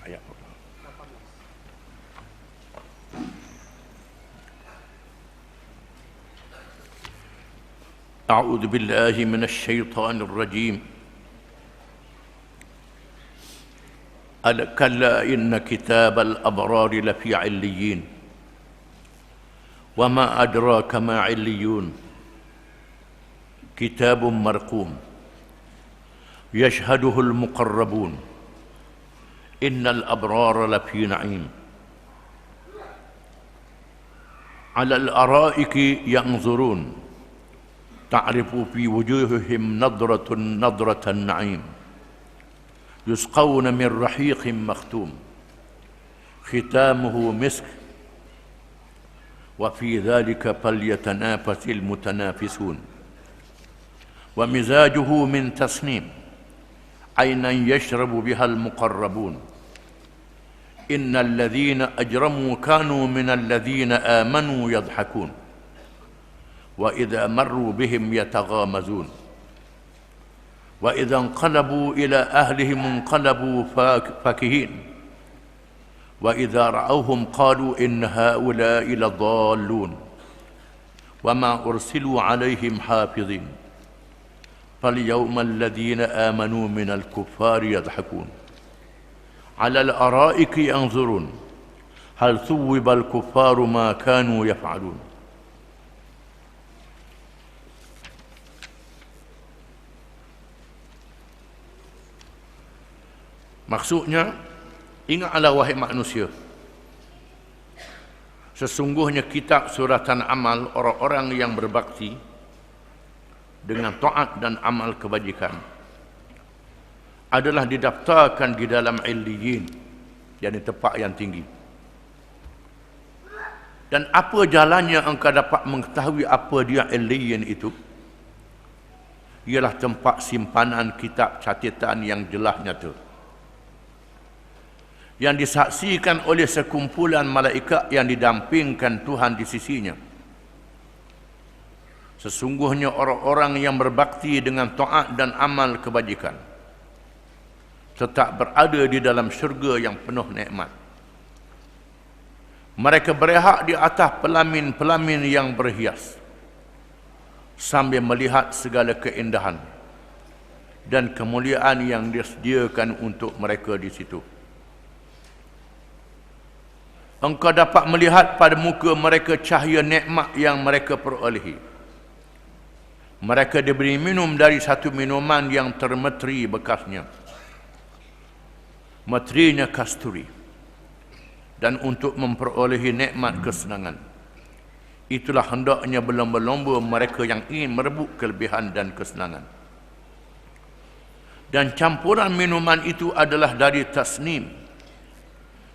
Ayat أعوذ بالله من الشيطان الرجيم كلا إن كتاب الأبرار لفي عليين وما أدراك ما عليون كتاب مرقوم يشهده المقربون إن الأبرار لفي نعيم على الأرائك ينظرون تعرف في وجوههم نضرة النعيم يسقون من رحيق مختوم ختامه مسك وفي ذلك فليتنافس المتنافسون ومزاجه من تسنيم عينا يشرب بها المقربون إن الذين أجرموا كانوا من الذين آمنوا يضحكون وإذا مروا بهم يتغامزون وإذا انقلبوا إلى أهلهم انقلبوا فاكهين وإذا رأوهم قالوا إن هؤلاء لضالون وما أرسلوا عليهم حافظين فاليوم الذين آمنوا من الكفار يضحكون على الأرائك ينظرون هل ثوب الكفار ما كانوا يفعلون. Maksudnya, ingatlah wahai manusia, sesungguhnya kitab suratan amal orang-orang yang berbakti dengan taat dan amal kebajikan adalah didaftarkan di dalam illiyin, yakni tempat yang tinggi. Dan apa jalannya engkau dapat mengetahui apa dia illiyin itu? Ialah tempat simpanan kitab catatan yang jelas nyata, yang disaksikan oleh sekumpulan malaikat yang didampingkan Tuhan di sisinya. Sesungguhnya orang-orang yang berbakti dengan taat dan amal kebajikan tetap berada di dalam syurga yang penuh nikmat. Mereka berehat di atas pelamin-pelamin yang berhias sambil melihat segala keindahan dan kemuliaan yang disediakan untuk mereka di situ. Engkau dapat melihat pada muka mereka cahaya nikmat yang mereka perolehi. Mereka diberi minum dari satu minuman yang termeteri bekasnya. Meterinya kasturi. Dan untuk memperolehi nikmat kesenangan, itulah hendaknya berlomba-lomba mereka yang ingin merebut kelebihan dan kesenangan. Dan campuran minuman itu adalah dari tasnim,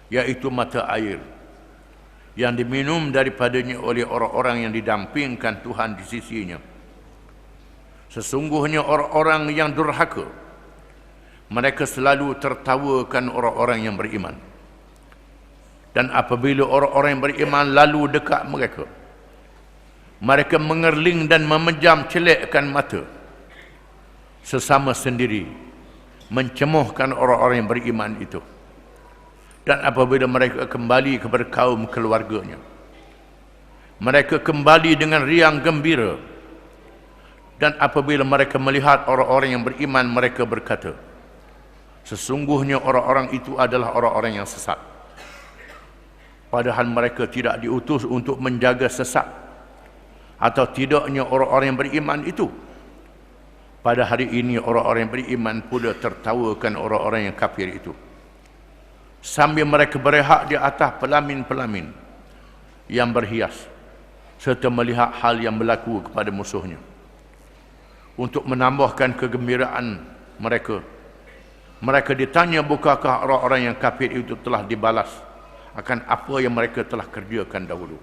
iaitu mata air, yang diminum daripadanya oleh orang-orang yang didampingkan Tuhan di sisinya. Sesungguhnya orang-orang yang durhaka, mereka selalu tertawakan orang-orang yang beriman. Dan apabila orang-orang yang beriman lalu dekat mereka, mereka mengerling dan memejam celikkan mata sesama sendiri, mencemohkan orang-orang yang beriman itu. Dan apabila mereka kembali kepada kaum keluarganya, mereka kembali dengan riang gembira. Dan apabila mereka melihat orang-orang yang beriman, mereka berkata, sesungguhnya orang-orang itu adalah orang-orang yang sesat. Padahal mereka tidak diutus untuk menjaga sesat atau tidaknya orang-orang yang beriman itu. Pada hari ini orang-orang yang beriman pula tertawakan orang-orang yang kafir itu, sambil mereka berehat di atas pelamin-pelamin yang berhias serta melihat hal yang berlaku kepada musuhnya. Untuk menambahkan kegembiraan mereka, mereka ditanya bukankah orang-orang yang kafir itu telah dibalas akan apa yang mereka telah kerjakan dahulu.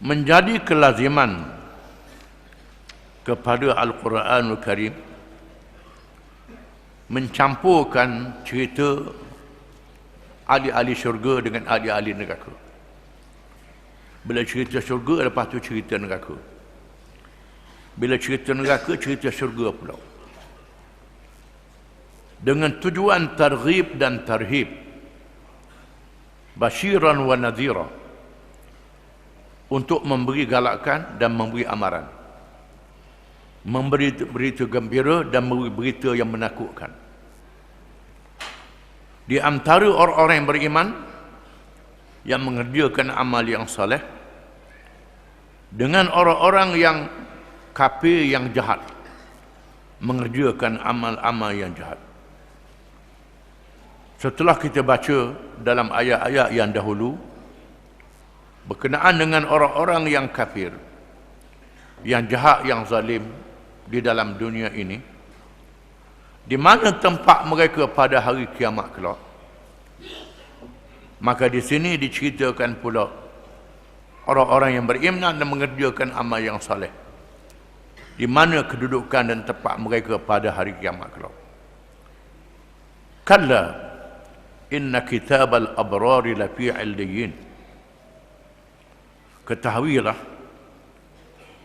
Menjadi kelaziman kepada Al-Quranul Karim mencampurkan cerita ahli-ahli syurga dengan ahli-ahli neraka. Bila cerita syurga, lepas tu cerita neraka. Bila cerita neraka, cerita syurga pula. Dengan tujuan targhib dan tarhib. Basyiran wa nadhira. Untuk memberi galakan dan memberi amaran. Memberi berita gembira dan memberi berita yang menakutkan. Di antara orang-orang yang beriman yang mengerjakan amal yang soleh dengan orang-orang yang kafir yang jahat mengerjakan amal-amal yang jahat. Setelah kita baca dalam ayat-ayat yang dahulu berkenaan dengan orang-orang yang kafir, yang jahat, yang zalim di dalam dunia ini, di mana tempat mereka pada hari kiamat kelak, maka di sini diceritakan pula orang-orang yang beriman dan mengerjakan amal yang saleh, di mana kedudukan dan tempat mereka pada hari kiamat kelak. Kalla inna kitabal abrari lafi 'illiyin. Ketahuilah,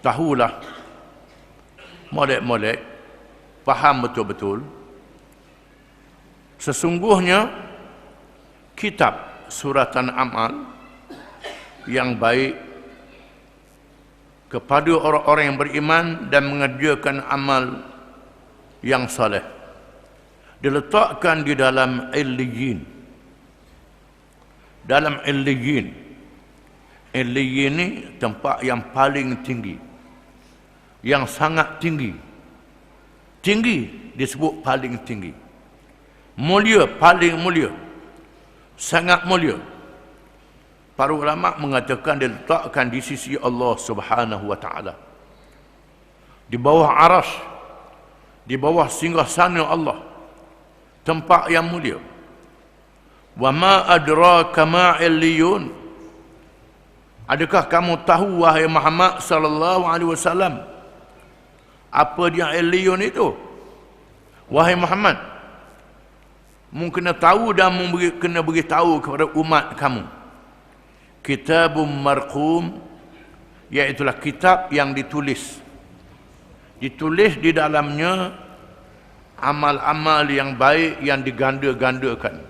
tahulah, molek-molek, faham betul-betul, sesungguhnya kitab suratan amal yang baik kepada orang-orang yang beriman dan mengerjakan amal yang saleh diletakkan di dalam illiyin. Dalam illiyin. Illiyin ni tempat yang paling tinggi, yang sangat tinggi. Tinggi disebut paling tinggi. Mulia, paling mulia. Sangat mulia. Para ulama mengatakan diletakkan di sisi Allah Subhanahu wa taala. Di bawah aras, di bawah singgasana Allah. Tempat yang mulia. Wa ma adraka ma illiyun. Adakah kamu tahu wahai Muhammad sallallahu alaihi wasallam apa dia illiyun itu? Wahai Muhammad, mu kena tahu dan kena beritahu kepada umat kamu. Kitabum marqum, iaitulah kitab yang ditulis. Ditulis di dalamnya amal-amal yang baik yang diganda-gandakan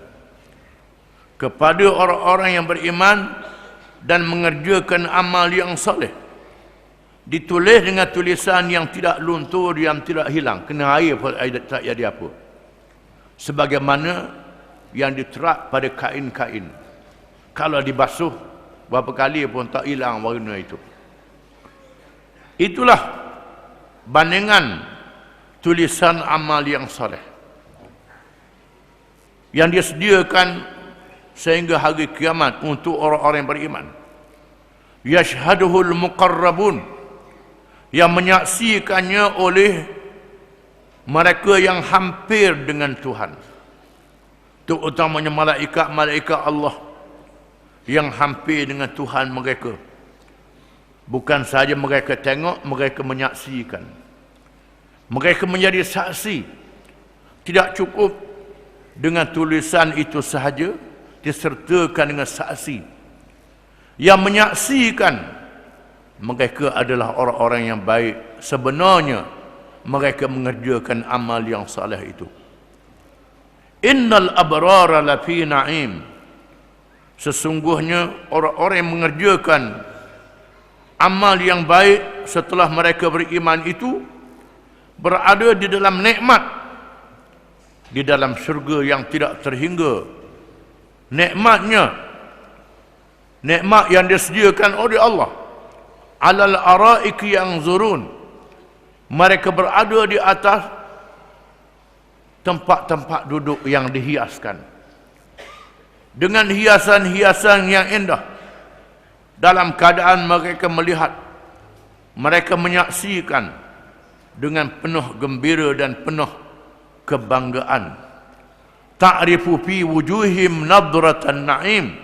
kepada orang-orang yang beriman dan mengerjakan amal yang soleh. Ditulis dengan tulisan yang tidak luntur, yang tidak hilang. Kena air pun tak jadi apa. Sebagaimana yang diterap pada kain-kain. Kalau dibasuh, berapa kali pun tak hilang warna itu. Itulah bandingan tulisan amal yang soleh yang disediakan sehingga hari kiamat untuk orang-orang yang beriman. Yashhaduhul muqarrabun, yang menyaksikannya oleh mereka yang hampir dengan Tuhan, terutamanya malaikat-malaikat Allah yang hampir dengan Tuhan mereka. Bukan sahaja mereka tengok, mereka menyaksikan. Mereka menjadi saksi. Tidak cukup dengan tulisan itu sahaja, disertakan dengan saksi. Yang menyaksikan mereka adalah orang-orang yang baik. Sebenarnya mereka mengerjakan amal yang saleh itu. Innal abrara lafi na'im. Sesungguhnya orang-orang yang mengerjakan amal yang baik setelah mereka beriman itu berada di dalam nikmat, di dalam syurga yang tidak terhingga. Nikmatnya, nikmat yang disediakan oleh Allah. Alal araiki yang zurun, mereka berada di atas tempat-tempat duduk yang dihiaskan dengan hiasan-hiasan yang indah. Dalam keadaan mereka melihat, mereka menyaksikan dengan penuh gembira dan penuh kebanggaan. Ta'rifu fi wujuhim nadratan na'im.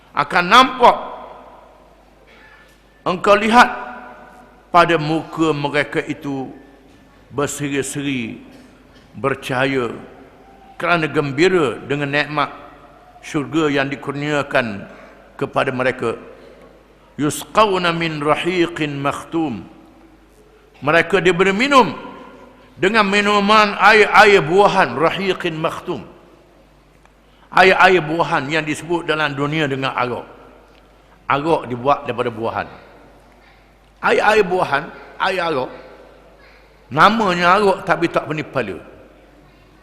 Akan nampak, engkau lihat pada muka mereka itu berseri-seri, bercahaya kerana gembira dengan nikmat syurga yang dikurniakan kepada mereka. yusqawna min rahiqin makhtum. Mereka diberi minum dengan minuman air-air buahan rahiqin makhtum. Air-air buahan yang disebut dalam dunia dengan arak. Arak dibuat daripada buahan. Air-air buahan, air arak. Namanya arak tapi tak penipu,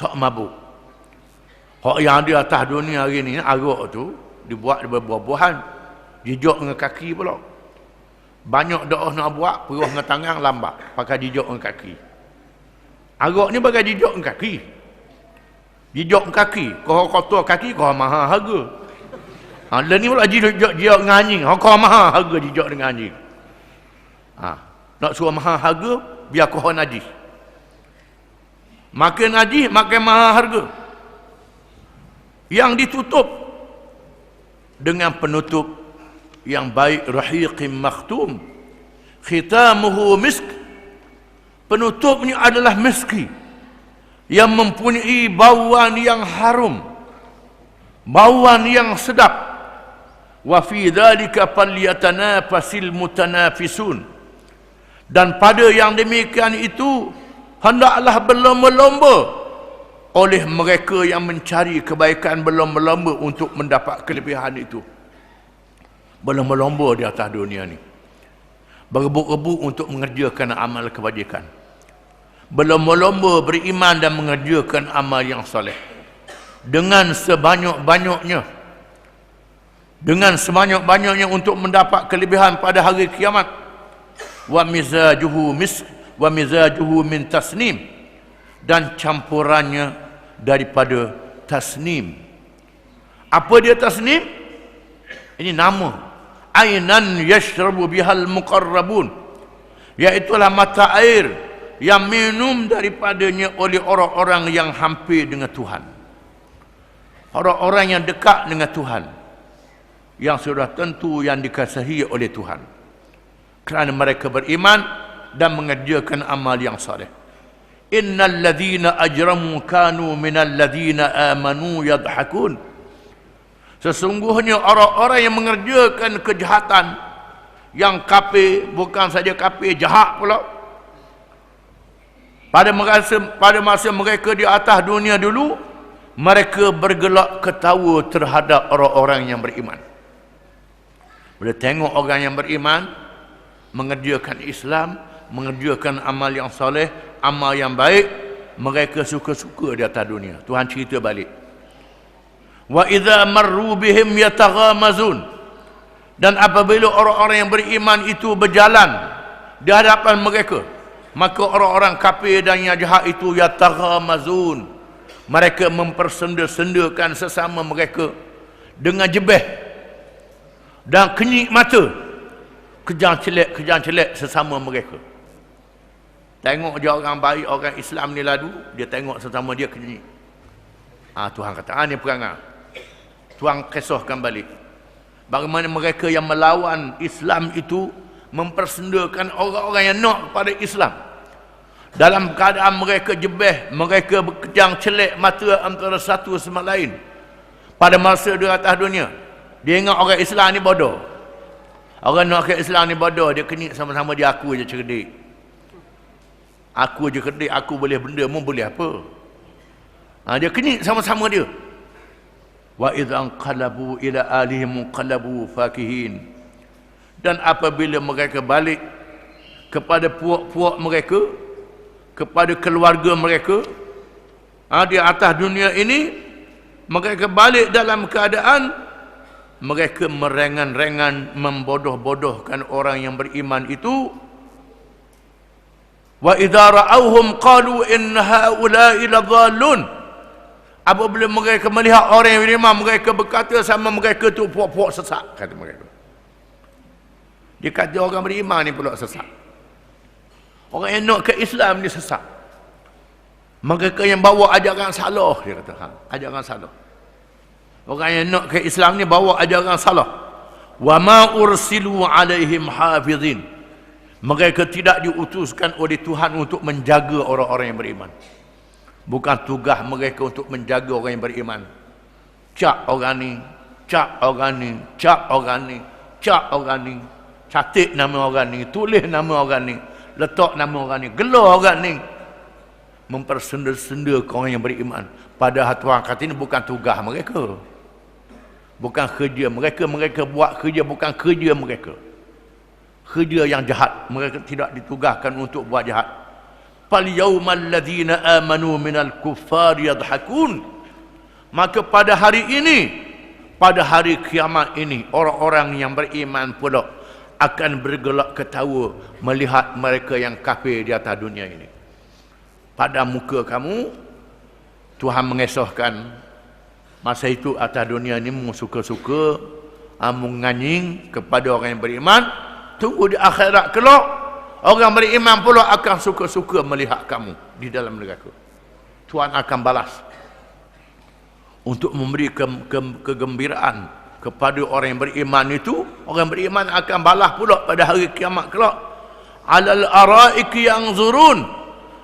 tak mabuk. Hak yang di atas dunia hari ni, arak tu dibuat daripada buah-buahan. Jijak dengan kaki pula. Banyak doa nak buat, peruh dengan tangan lambat. Pakai jijak dengan kaki. Arak ni pakai jijak dengan kaki. Jijak dengan kaki. Kau kotor kaki, kau mahal harga. Lain ni pula jijak dengan anjing. Kau mahal harga jijak dengan anjing. Nak suruh mahal harga, biar kau najis. Makin najis, makin mahal harga. Yang ditutup dengan penutup yang baik, rahiqim makhtum, khitamuhu misk. Penutupnya adalah miski yang mempunyai bauan yang harum, bauan yang sedap. Wa fi dzalika falyatanafasil mutanafisun. Dan pada yang demikian itu hendaklah berlomba-lomba oleh mereka yang mencari kebaikan, berlomba-lomba untuk mendapat kelebihan itu. Berlomba-lomba di atas dunia ni, berebut-rebut untuk mengerjakan amal kebajikan, berlomba-lomba beriman dan mengerjakan amal yang soleh dengan sebanyak-banyaknya, untuk mendapat kelebihan pada hari kiamat. Wa mizajuhu misk wa mizajuhu min tasnim, dan campurannya daripada tasnim. Apa dia tasnim? Ini nama. Ainan yashrabu bihal muqarrabun, iaitulah mata air yang minum daripadanya oleh orang-orang yang hampir dengan Tuhan, orang-orang yang dekat dengan Tuhan, yang sudah tentu yang dikasihi oleh Tuhan, kerana mereka beriman dan mengerjakan amal yang saleh. Innal ladzina ajramu kanu minal ladzina amanu yadhakun. Sesungguhnya orang-orang yang mengerjakan kejahatan, yang kafir, bukan saja kafir, jahat pula, pada masa mereka di atas dunia dulu, mereka bergelak ketawa terhadap orang-orang yang beriman. Bila tengok orang yang beriman mengerjakan Islam, mengerjakan amal yang soleh, amal yang baik, mereka suka-suka di atas dunia. Tuhan cerita balik. Wa idza marru bihim yataghamazun, dan apabila orang-orang yang beriman itu berjalan di hadapan mereka, maka orang-orang kafir dan yang jahat itu yataghamazun, mereka mempersenda-sendakan sesama mereka dengan jebeh dan kenyik mata, kejang-celek sesama mereka. Tengok je orang baik, orang Islam ni lalu, dia tengok sesama dia kenyik. Tuhan kata, ni perangai. Tuhan kisahkan balik bagaimana mereka yang melawan Islam itu mempersendakan orang-orang yang nak kepada Islam. Dalam keadaan mereka jebeh, mereka berkejang celek mata antara satu sama lain. Pada masa di atas dunia, dia ingat orang Islam ni bodoh. Orang nak ke Islam ni bodoh, dia kenyik sama-sama dia. Aku je cerdik, aku je cerdik, aku boleh benda, mu boleh apa? Dia kenyik sama-sama dia. Wa idzan qalabu ila alihim qalabu fakihin, dan apabila mereka balik kepada puak-puak mereka, kepada keluarga mereka di atas dunia ini, mereka balik dalam keadaan mereka merengan-rengan, membodoh-bodohkan orang yang beriman itu. Wa idza ra'awhum qalu in haula'i ladhallun. Apabila mereka melihat orang yang beriman, mereka berkata sama mereka tu puak-puak sesat, kata mereka. Dia kata orang beriman ni pula sesat. Orang yang nak ke Islam ni sesat. Mereka yang bawa ajaran salah, dia kata, ajaran salah. Orang yang nak ke Islam ni bawa ajaran salah. Wa ma ursilu alaihim hafizin. Mereka tidak diutuskan oleh Tuhan untuk menjaga orang-orang yang beriman. Bukan tugas mereka untuk menjaga orang yang beriman. Cap orang ni, cap orang ni, cap orang ni, cap orang ni. catat nama orang ni, tulis nama orang ni, letak nama orang ni, gelar orang ni, mempersenda-senda orang yang beriman. Padahal Tuhan kata ini bukan tugas mereka, bukan kerja mereka. Mereka buat kerja bukan kerja mereka, kerja yang jahat. Mereka tidak ditugaskan untuk buat jahat. Fal yaumal ladzina amanu minal kuffar yadhakun. Maka pada hari ini, pada hari kiamat ini, orang-orang yang beriman pula akan bergelak ketawa melihat mereka yang kafir di atas dunia ini. Pada muka kamu, Tuhan mengesahkan masa itu atas dunia ini suka-suka, menganying kepada orang yang beriman. Tunggu di akhirat kelak, orang beriman pula akan suka-suka melihat kamu di dalam neraka. Tuhan akan balas untuk memberi kegembiraan kepada orang yang beriman itu. Orang beriman akan balas pula pada hari kiamat kelak. Alal araiki yanzurun,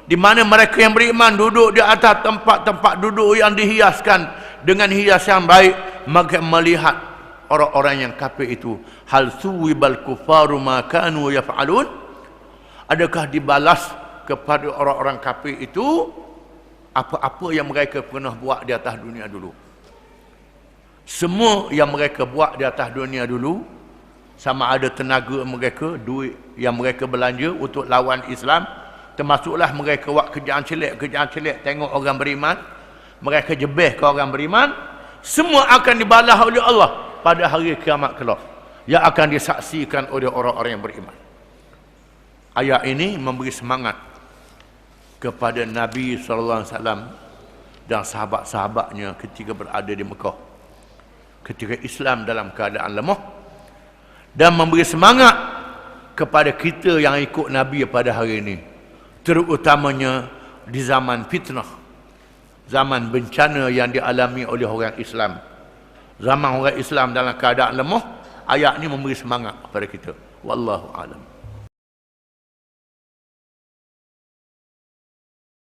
di mana mereka yang beriman duduk di atas tempat-tempat duduk yang dihiaskan dengan hias yang baik. Maka melihat orang-orang yang kafir itu, hal suwibal kufaru ma kanu yaf'alun, adakah dibalas kepada orang-orang kafir itu apa-apa yang mereka pernah buat di atas dunia dulu. Semua yang mereka buat di atas dunia dulu, sama ada tenaga mereka, duit yang mereka belanja untuk lawan Islam, termasuklah mereka buat kerjaan celek tengok orang beriman, mereka jebeh ke orang beriman, semua akan dibalas oleh Allah pada hari kiamat kelak, yang akan disaksikan oleh orang-orang yang beriman. Ayat ini memberi semangat kepada Nabi SAW dan sahabat-sahabatnya ketika berada di Mekah, ketika Islam dalam keadaan lemah, dan memberi semangat kepada kita yang ikut Nabi pada hari ini, terutamanya di zaman fitnah, zaman bencana yang dialami oleh orang Islam, zaman orang Islam dalam keadaan lemah. Ayat ini memberi semangat kepada kita. Wallahu a'lam.